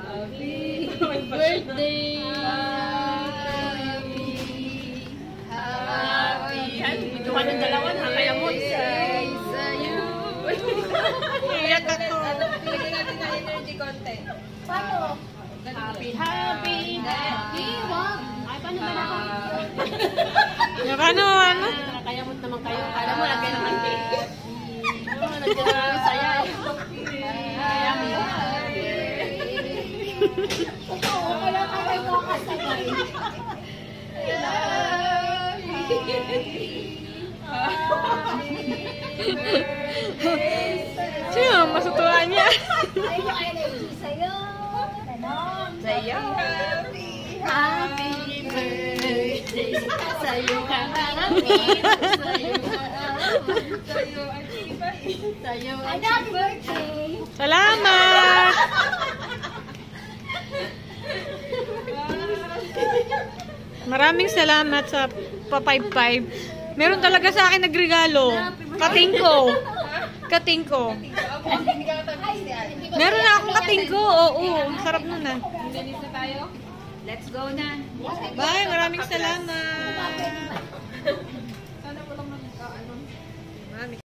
Happy birthday. Ito ka ng dalawa, nakakayamot. Sa'yo. Iyak ako. Lagyan natin na energy content. Paano? Happy birthday. Ay, paano ba na? Paano? Ano? Nakakayamot naman kayo. Alam mo, lagyan naman cake. Lagyan naman saya. Oo, wala ka may kakasabay. Sino? Masutuan niya. Ay, yung energy sa'yo. Ganon. Sa'yo. Happy birthday. Sa'yo ka harapin. Sa'yo ka harapin. Sa'yo ang ibahin. Sa'yo Ay, ang happy birthday. Salamat! Maraming salamat sa pa-5-5. Meron talaga sa akin nagregalo. Katingko. Katingko. Meron na akong katingko. Oo, sarap nun ah. Linis na tayo? Let's go na. Bye, maraming salamat. Sana po lang mag-ano. Maraming